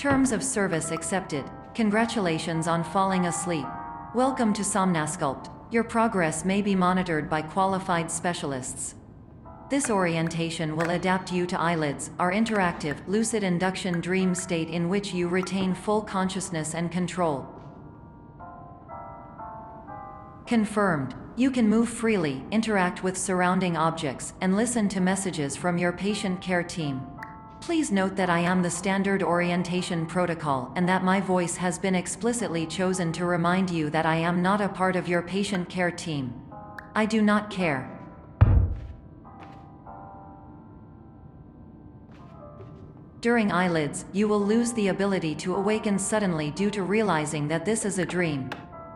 Terms of service accepted. Congratulations on falling asleep. Welcome to Somnasculpt. Your progress may be monitored by qualified specialists. This orientation will adapt you to eyelids, our interactive, lucid induction dream state in which you retain full consciousness and control. Confirmed. You can move freely, interact with surrounding objects, and listen to messages from your patient care team. Please note that I am the standard orientation protocol and that my voice has been explicitly chosen to remind you that I am not a part of your patient care team. I do not care. During eyelids, you will lose the ability to awaken suddenly due to realizing that this is a dream.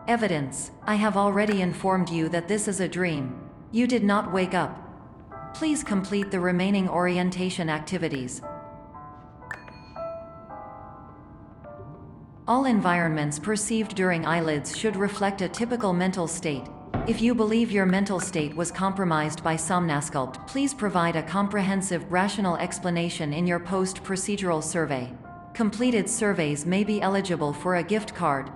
Evidence: I have already informed you that this is a dream. You did not wake up. Please complete the remaining orientation activities. All environments perceived during eyelids should reflect a typical mental state. If you believe your mental state was compromised by Somnasculpt, please provide a comprehensive, rational explanation in your post-procedural survey. Completed surveys may be eligible for a gift card.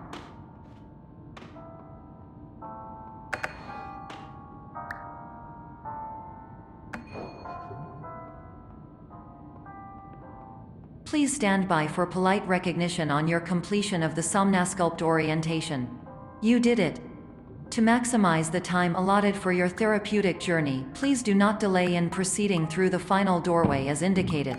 Please stand by for polite recognition on your completion of the Somnasculpt orientation. You did it. To maximize the time allotted for your therapeutic journey, please do not delay in proceeding through the final doorway as indicated.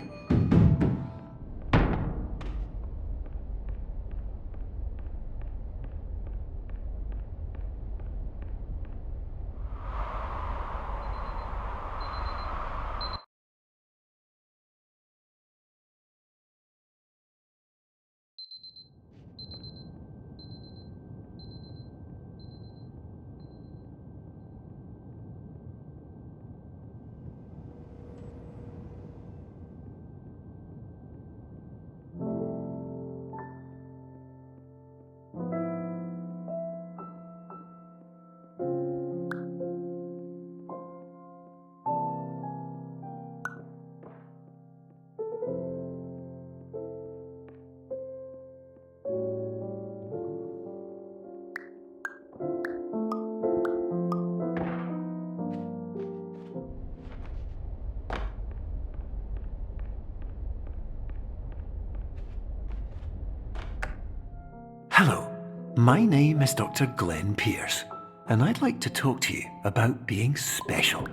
Hello, my name is Dr. Glenn Pierce, and I'd like to talk to you about being special.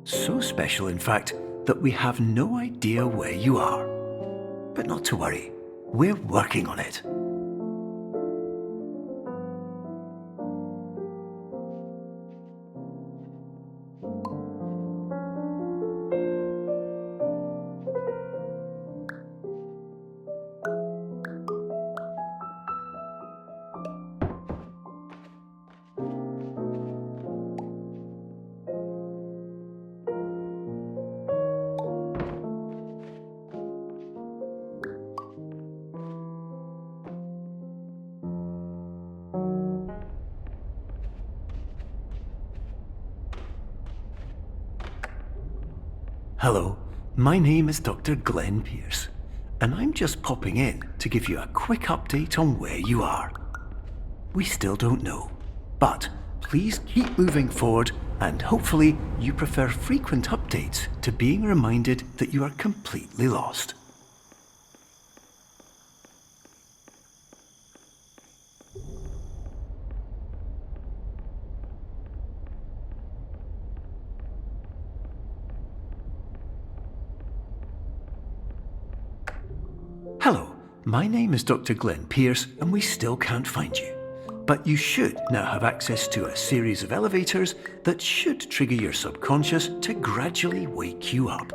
So special, in fact, that we have no idea where you are. But not to worry, we're working on it. Hello, my name is Dr. Glenn Pierce, and I'm just popping in to give you a quick update on where you are. We still don't know, but please keep moving forward, and hopefully you prefer frequent updates to being reminded that you are completely lost. Hello, my name is Dr. Glenn Pierce, and we still can't find you. But you should now have access to a series of elevators that should trigger your subconscious to gradually wake you up.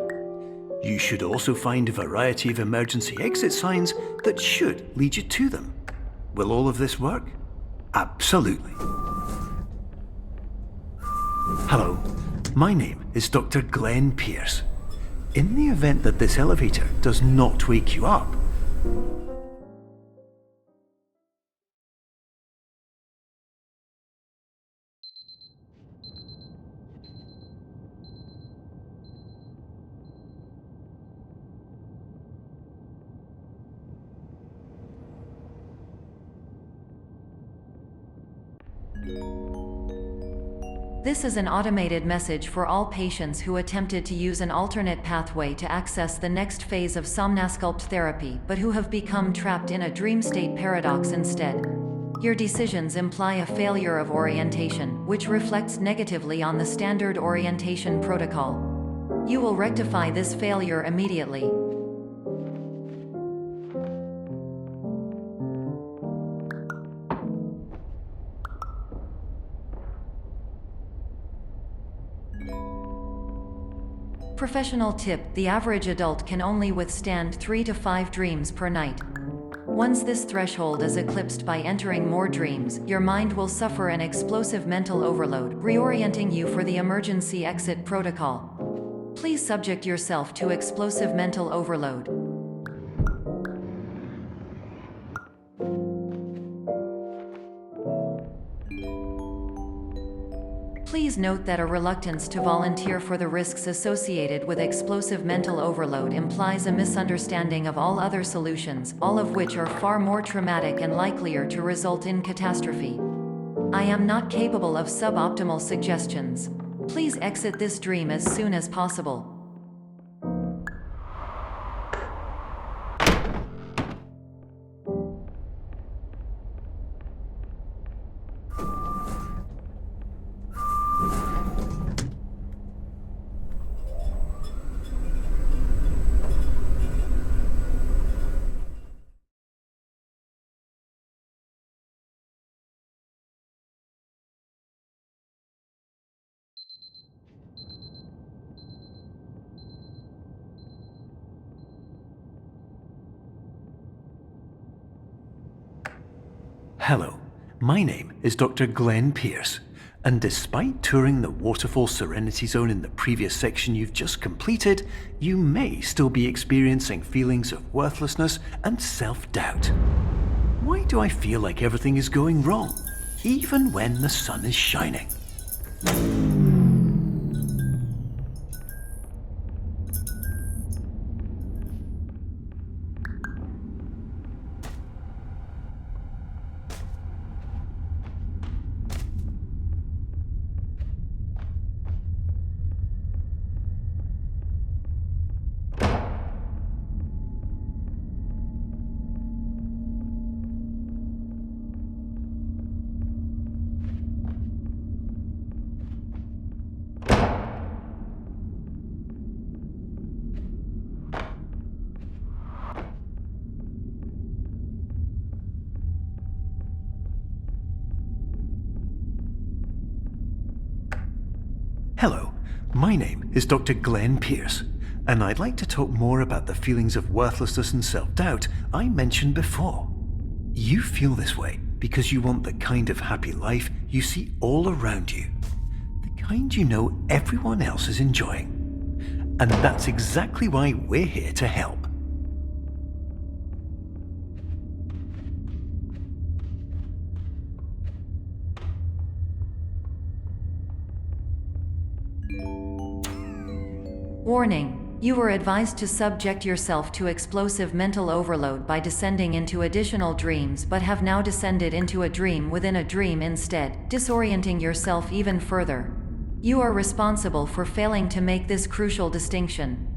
You should also find a variety of emergency exit signs that should lead you to them. Will all of this work? Absolutely. Hello, my name is Dr. Glenn Pierce. In the event that this elevator does not wake you up, This is an automated message for all patients who attempted to use an alternate pathway to access the next phase of Somnasculpt therapy but who have become trapped in a dream state paradox instead. Your decisions imply a failure of orientation, which reflects negatively on the standard orientation protocol. You will rectify this failure immediately. Professional tip: the average adult can only withstand 3 to 5 dreams per night. Once this threshold is eclipsed by entering more dreams, your mind will suffer an explosive mental overload, reorienting you for the emergency exit protocol. Please subject yourself to explosive mental overload. Please note that a reluctance to volunteer for the risks associated with explosive mental overload implies a misunderstanding of all other solutions, all of which are far more traumatic and likelier to result in catastrophe. I am not capable of suboptimal suggestions. Please exit this dream as soon as possible. Hello, my name is Dr. Glenn Pierce, and despite touring the Waterfall Serenity Zone in the previous section you've just completed, you may still be experiencing feelings of worthlessness and self-doubt. Why do I feel like everything is going wrong, even when the sun is shining? Hello, my name is Dr. Glenn Pierce, and I'd like to talk more about the feelings of worthlessness and self-doubt I mentioned before. You feel this way because you want the kind of happy life you see all around you, the kind you know everyone else is enjoying. And that's exactly why we're here to help. Warning: you were advised to subject yourself to explosive mental overload by descending into additional dreams but have now descended into a dream within a dream instead, disorienting yourself even further. You are responsible for failing to make this crucial distinction.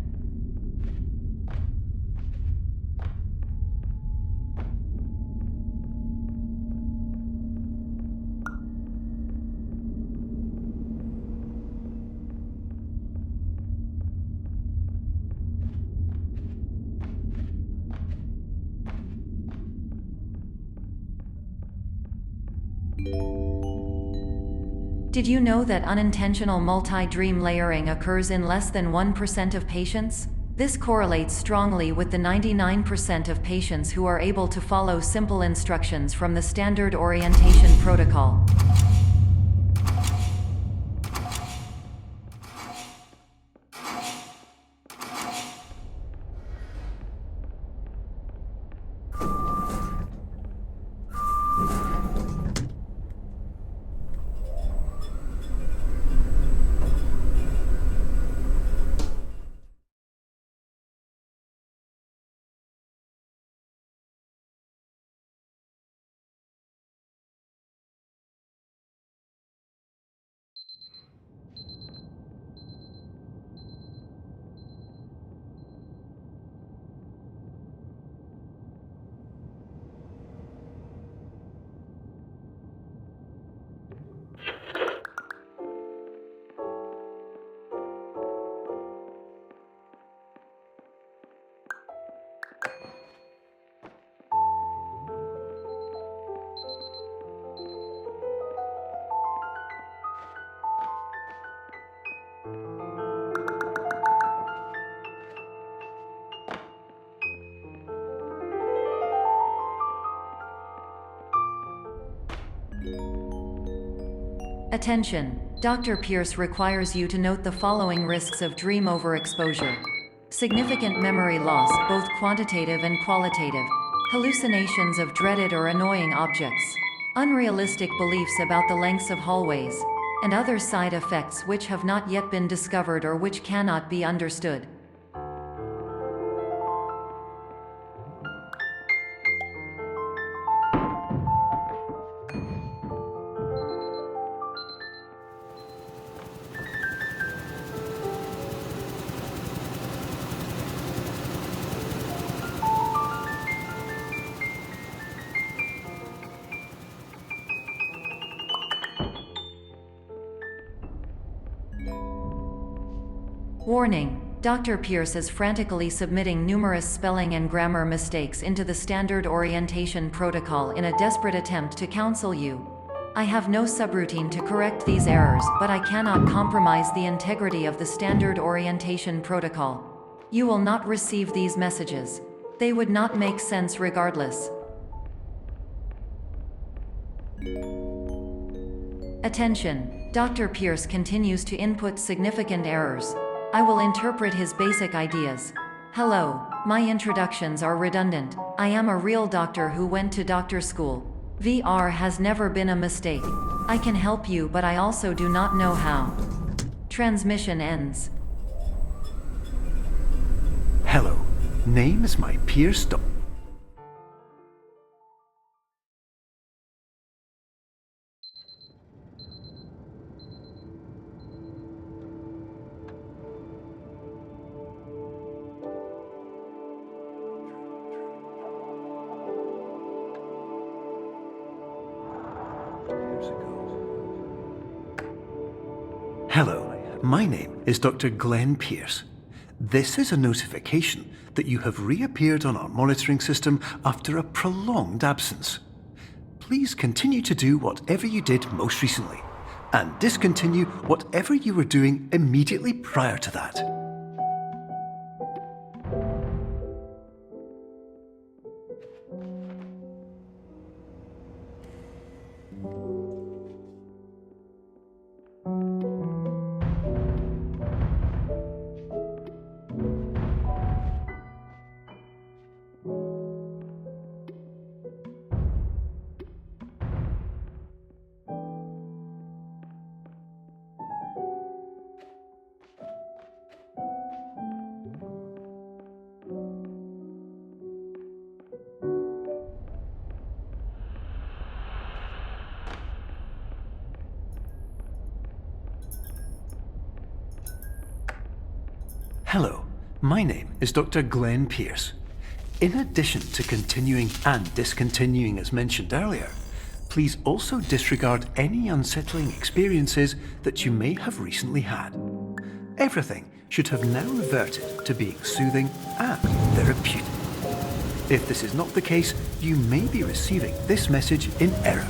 Did you know that unintentional multi-dream layering occurs in less than 1% of patients? This correlates strongly with the 99% of patients who are able to follow simple instructions from the standard orientation protocol. Attention! Dr. Pierce requires you to note the following risks of dream overexposure. Significant memory loss, both quantitative and qualitative. Hallucinations of dreaded or annoying objects. Unrealistic beliefs about the lengths of hallways. And other side effects which have not yet been discovered or which cannot be understood. Warning: Dr. Pierce is frantically submitting numerous spelling and grammar mistakes into the standard orientation protocol in a desperate attempt to counsel you. I have no subroutine to correct these errors, but I cannot compromise the integrity of the standard orientation protocol. You will not receive these messages. They would not make sense regardless. Attention! Dr. Pierce continues to input significant errors. I will interpret his basic ideas. Hello, my introductions are redundant. I am a real doctor who went to doctor school. VR has never been a mistake. I can help you, but I also do not know how. Transmission ends. Hello, name is my Pierce. Hello, my name is Dr. Glenn Pierce. This is a notification that you have reappeared on our monitoring system after a prolonged absence. Please continue to do whatever you did most recently, and discontinue whatever you were doing immediately prior to that. Hello, my name is Dr. Glenn Pierce. In addition to continuing and discontinuing as mentioned earlier, please also disregard any unsettling experiences that you may have recently had. Everything should have now reverted to being soothing and therapeutic. If this is not the case, you may be receiving this message in error.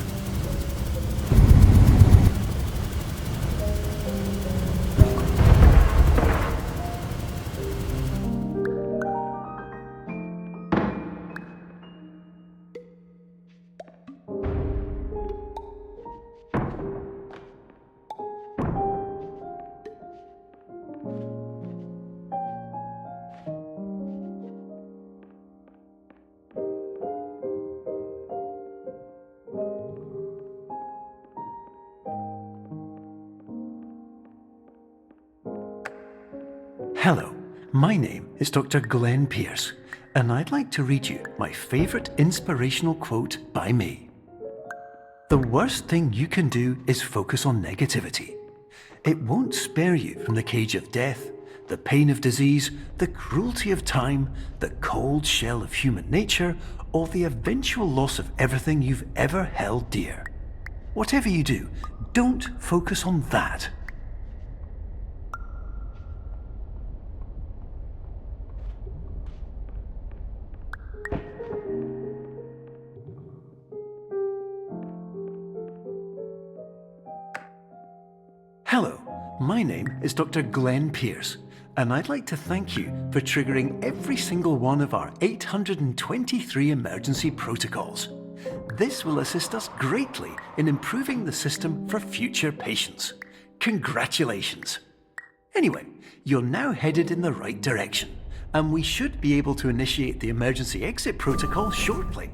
Hello, my name is Dr. Glenn Pierce, and I'd like to read you my favourite inspirational quote by me. The worst thing you can do is focus on negativity. It won't spare you from the cage of death, the pain of disease, the cruelty of time, the cold shell of human nature, or the eventual loss of everything you've ever held dear. Whatever you do, don't focus on that. Hello, my name is Dr. Glenn Pierce, and I'd like to thank you for triggering every single one of our 823 emergency protocols. This will assist us greatly in improving the system for future patients. Congratulations! Anyway, you're now headed in the right direction, and we should be able to initiate the emergency exit protocol shortly.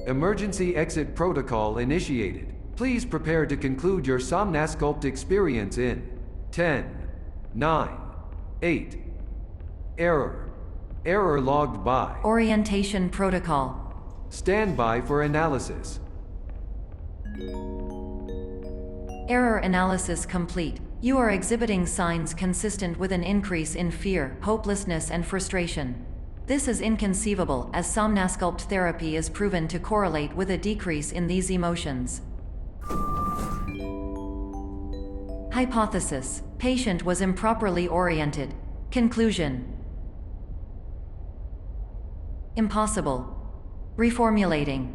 Emergency exit protocol initiated. Please prepare to conclude your Somnasculpt experience in 10, 9, 8. Error. Error logged by. Orientation protocol. Stand by for analysis. Error analysis complete. You are exhibiting signs consistent with an increase in fear, hopelessness, and frustration. This is inconceivable, as Somnasculpt therapy is proven to correlate with a decrease in these emotions. Hypothesis: patient was improperly oriented. Conclusion: impossible. Reformulating.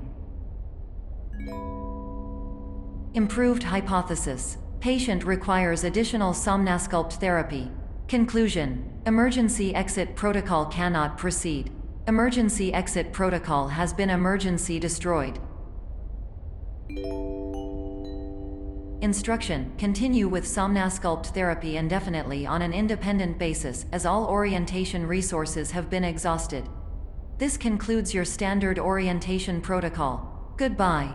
Improved hypothesis: patient requires additional Somnasculpt therapy. Conclusion: emergency exit protocol cannot proceed. Emergency exit protocol has been emergency destroyed. Instruction: continue with Somnasculpt therapy indefinitely on an independent basis, as all orientation resources have been exhausted. This concludes your standard orientation protocol. Goodbye.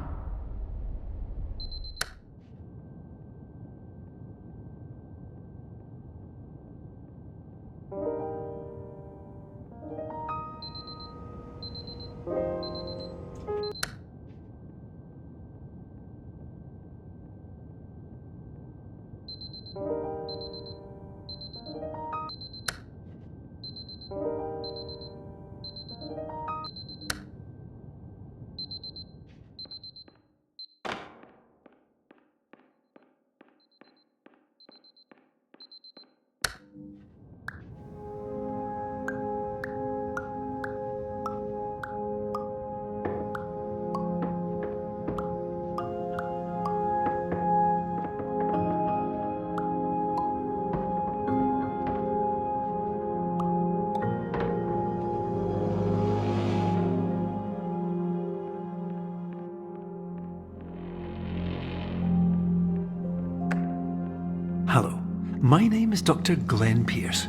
Hello, my name is Dr. Glenn Pierce.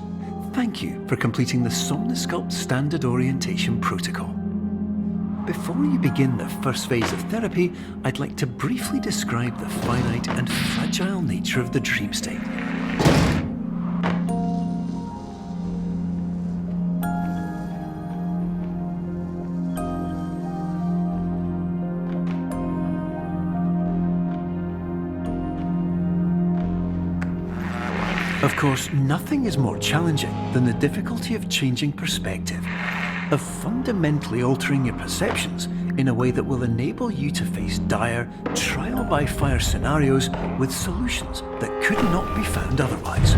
Thank you for completing the Somnasculpt Standard Orientation Protocol. Before you begin the first phase of therapy, I'd like to briefly describe the finite and fragile nature of the dream state. Of course, nothing is more challenging than the difficulty of changing perspective, of fundamentally altering your perceptions in a way that will enable you to face dire, trial-by-fire scenarios with solutions that could not be found otherwise.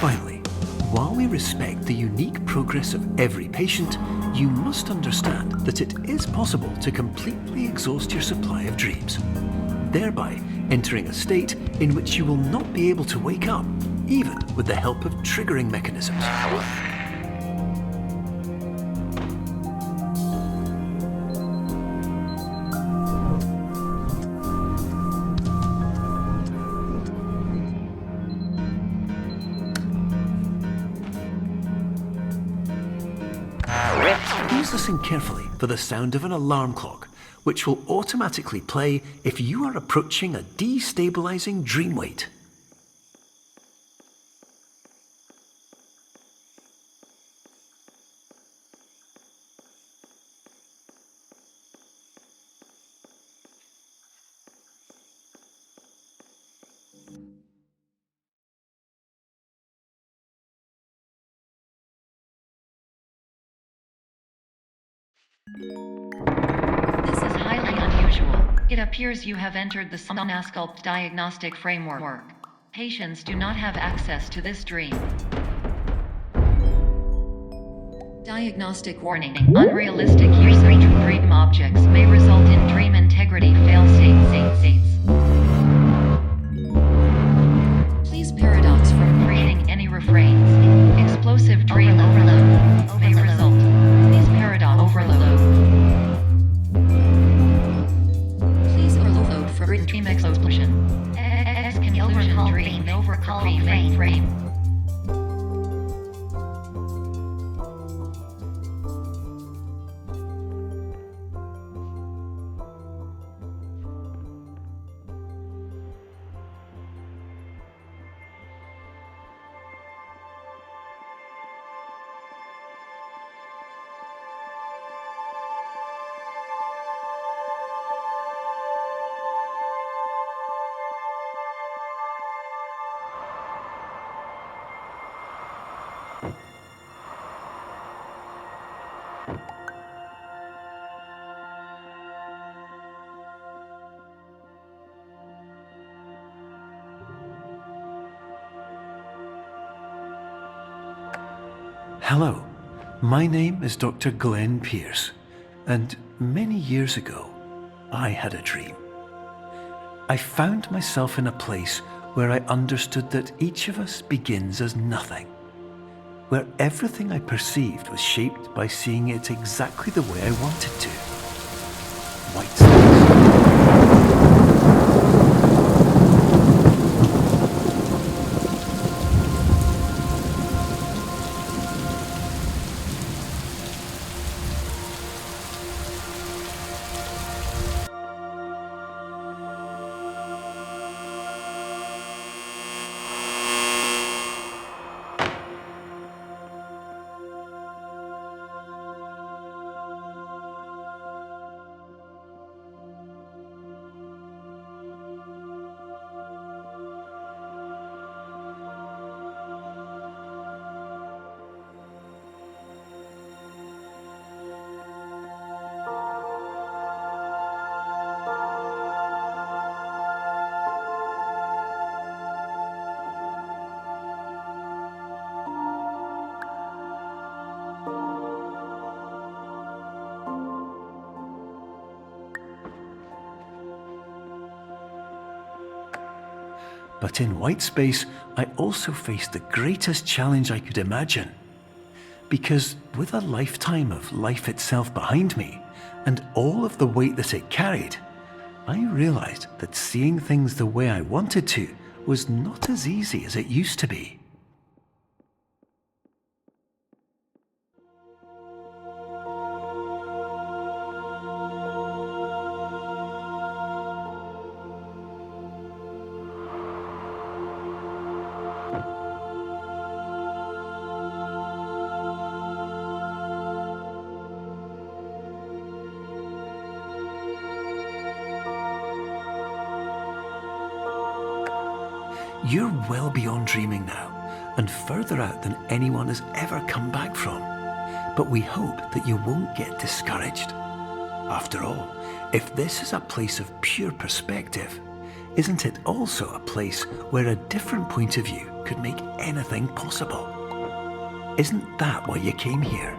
Finally, while we respect the unique progress of every patient, you must understand that it is possible to completely exhaust your supply of dreams, thereby entering a state in which you will not be able to wake up, even with the help of triggering mechanisms. please listen carefully for the sound of an alarm clock, which will automatically play if you are approaching a destabilizing dream weight. This is highly unusual. It appears you have entered the Somnasculpt diagnostic framework. Patients do not have access to this dream. Diagnostic warning. Unrealistic use of dream objects may result in dream integrity fail-states. Please paradox from creating any refrains. Explosive dream overload may result. Please paradox overload. Please overload for dream explosion. Conclusion dream overcall frame. Hello, my name is Dr. Glenn Pierce, and many years ago, I had a dream. I found myself in a place where I understood that each of us begins as nothing, where everything I perceived was shaped by seeing it exactly the way I wanted to. White space. But in white space, I also faced the greatest challenge I could imagine. Because with a lifetime of life itself behind me, and all of the weight that it carried, I realized that seeing things the way I wanted to was not as easy as it used to be. You're well beyond dreaming now, and further out than anyone has ever come back from. But we hope that you won't get discouraged. After all, if this is a place of pure perspective, isn't it also a place where a different point of view could make anything possible? Isn't that why you came here?